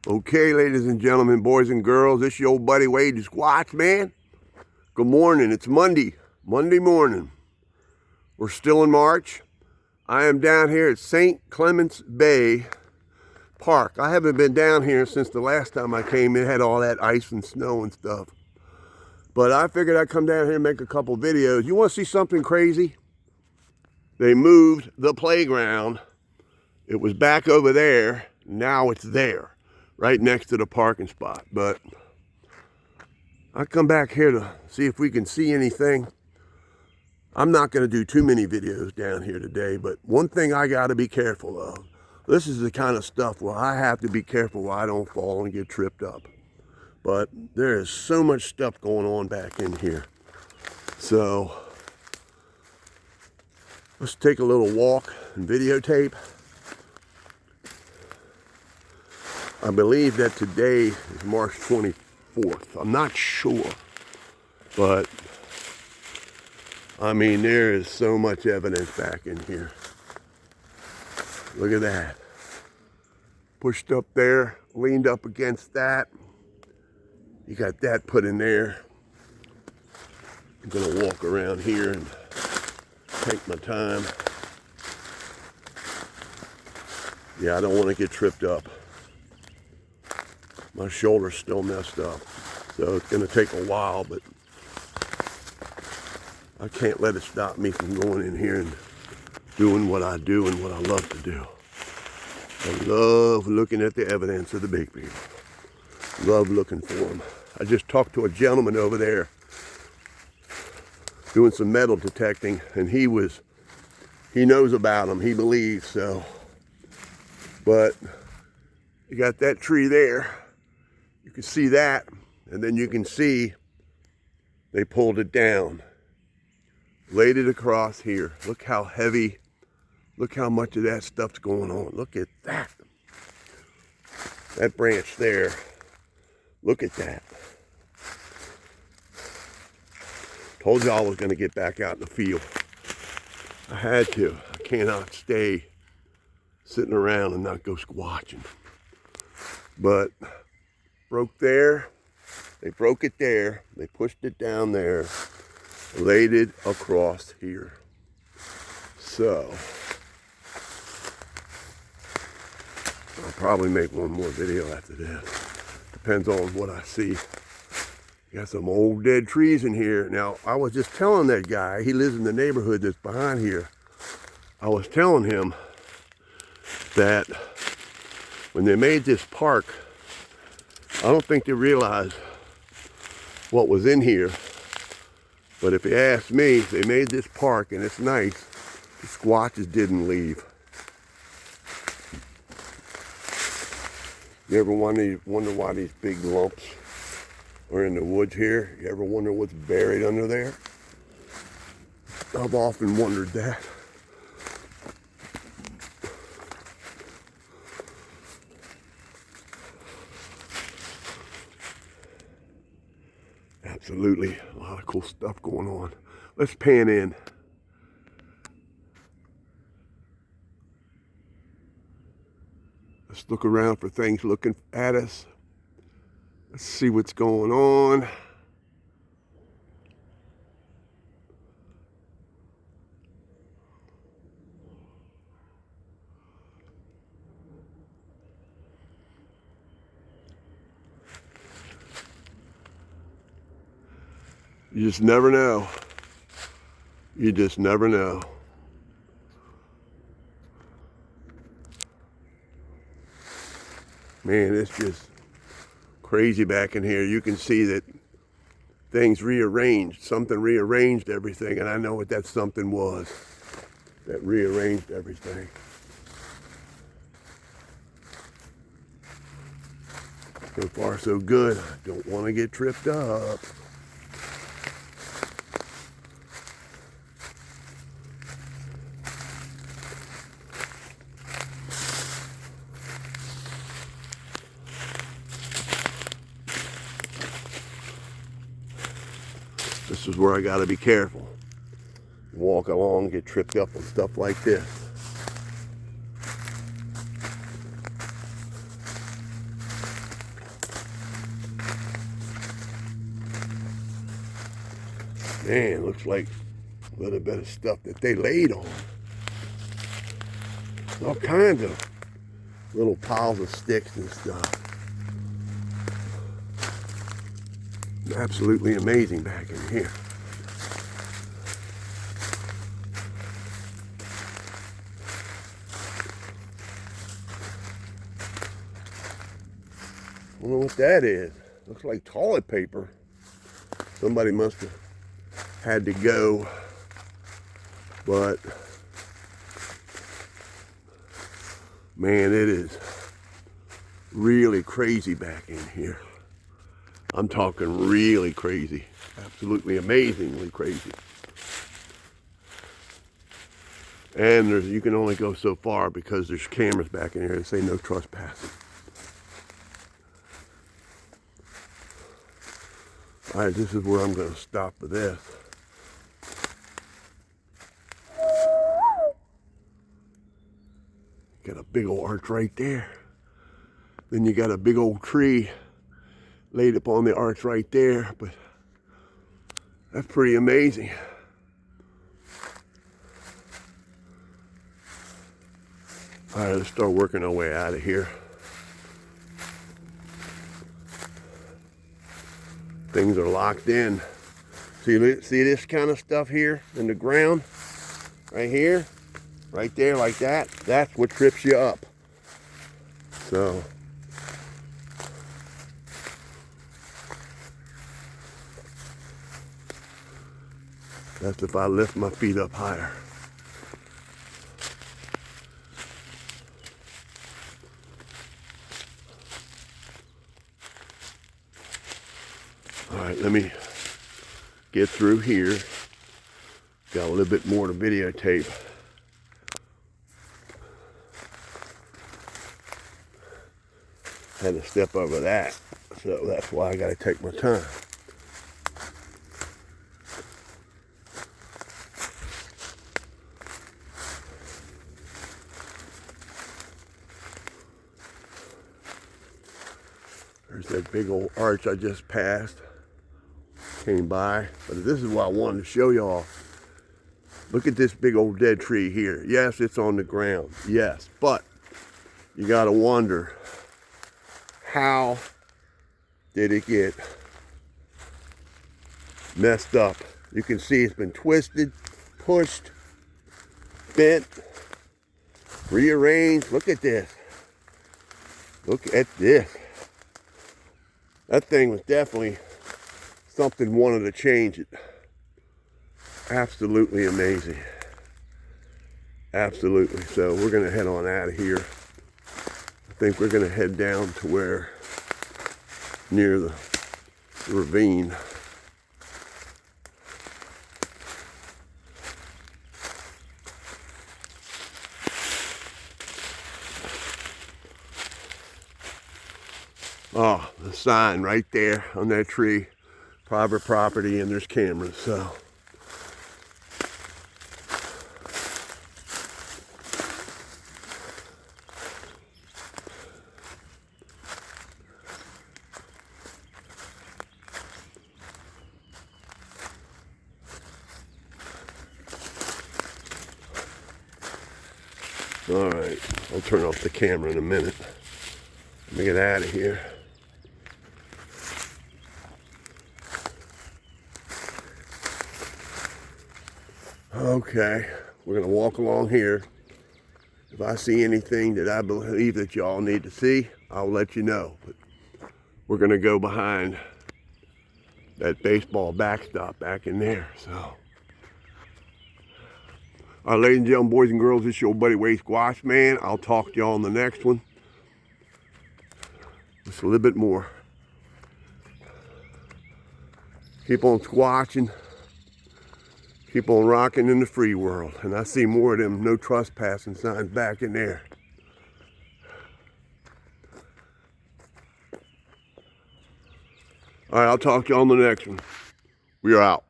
Okay, ladies and gentlemen, boys and girls, this your old buddy Wade Squatch, man. Good morning. It's Monday morning. We're still in March. I am down here at St. Clements Bay Park. I haven't been down here since the last time I came. It had all that ice and snow and stuff. But I figured I'd come down here and make a couple videos. You want to see something crazy? They moved the playground. It was back over there. Now it's there, right next to the parking spot. But I come back here to see if we can see anything. I'm not going to do too many videos down here today, but one thing I got to be careful of. This is the kind of stuff where I have to be careful where I don't fall and get tripped up. But there is so much stuff going on back in here. So let's take a little walk and videotape. I believe that today is March 24th. I'm not sure, but I mean, there is so much evidence back in here. Look at that. Pushed up there, leaned up against that. You got that put in there. I'm gonna walk around here and take my time. Yeah, I don't want to get tripped up. My shoulder's still messed up, so it's gonna take a while, but I can't let it stop me from going in here and doing what I do and what I love to do. I love looking at the evidence of the big people. Love looking for them. I just talked to a gentleman over there doing some metal detecting, and he knows about them, he believes so. But you got that tree there. You can see that, and then you can see they pulled it down, laid it across here. Look how heavy, look how much of that stuff's going on. Look at that. That branch there, look at that. Told you I was gonna get back out in the field. I had to. I cannot stay sitting around and not go squatching. But broke there, they broke it there, they pushed it down there, laid it across here. So I'll probably make one more video after this. Depends on what I see. Got some old dead trees in here. Now, I was just telling that guy, he lives in the neighborhood that's behind here. I was telling him that when they made this park, I don't think they realized what was in here. But if you ask me, they made this park and it's nice. The squatches didn't leave. You ever wonder why these big lumps are in the woods here? You ever wonder what's buried under there? I've often wondered that. Absolutely, a lot of cool stuff going on. Let's pan in. Let's look around for things looking at us. Let's see what's going on. You just never know. You just never know. Man, it's just crazy back in here. You can see that things rearranged. Something rearranged everything, and I know what that something was that rearranged everything. So far, so good. I don't want to get tripped up. This is where I got to be careful. Walk along, get tripped up on stuff like this. Man, looks like a little bit of stuff that they laid on. All kinds of little piles of sticks and stuff. Absolutely amazing back in here. I don't know what that is. Looks like toilet paper. Somebody must have had to go, but man, it is really crazy back in here. I'm talking really crazy. Absolutely amazingly crazy. And you can only go so far because there's cameras back in here that say no trespassing. All right, this is where I'm going to stop for this. Got a big old arch right there. Then you got a big old tree laid upon the arch right there, but that's pretty amazing. All right, let's start working our way out of here. Things are locked in. See this kind of stuff here in the ground? Right here, right there like that. That's what trips you up. So, that's if I lift my feet up higher. All right, let me get through here. Got a little bit more to videotape. Had to step over that, so that's why I got to take my time. There's that big old arch I just passed. Came by, but this is what I wanted to show y'all. Look at this big old dead tree here. Yes, it's on the ground. Yes, but you gotta wonder, how did it get messed up? You can see it's been twisted, pushed, bent, rearranged. Look at this. Look at this. That thing was definitely something wanted to change it. Absolutely amazing. Absolutely. So we're going to head on out of here. I think we're going to head down to where, near the ravine. Oh, the sign right there on that tree. Private property, and there's cameras, so. All right, I'll turn off the camera in a minute. Let me get out of here. Okay, we're gonna walk along here. If I see anything that I believe that y'all need to see, I'll let you know. But we're gonna go behind that baseball backstop back in there, so. All right, ladies and gentlemen, boys and girls, this is your buddy Wade Squatch Man. I'll talk to y'all on the next one. Just a little bit more. Keep on squatching. Keep on rocking in the free world. And I see more of them no trespassing signs back in there. All right, I'll talk to you on the next one. We are out.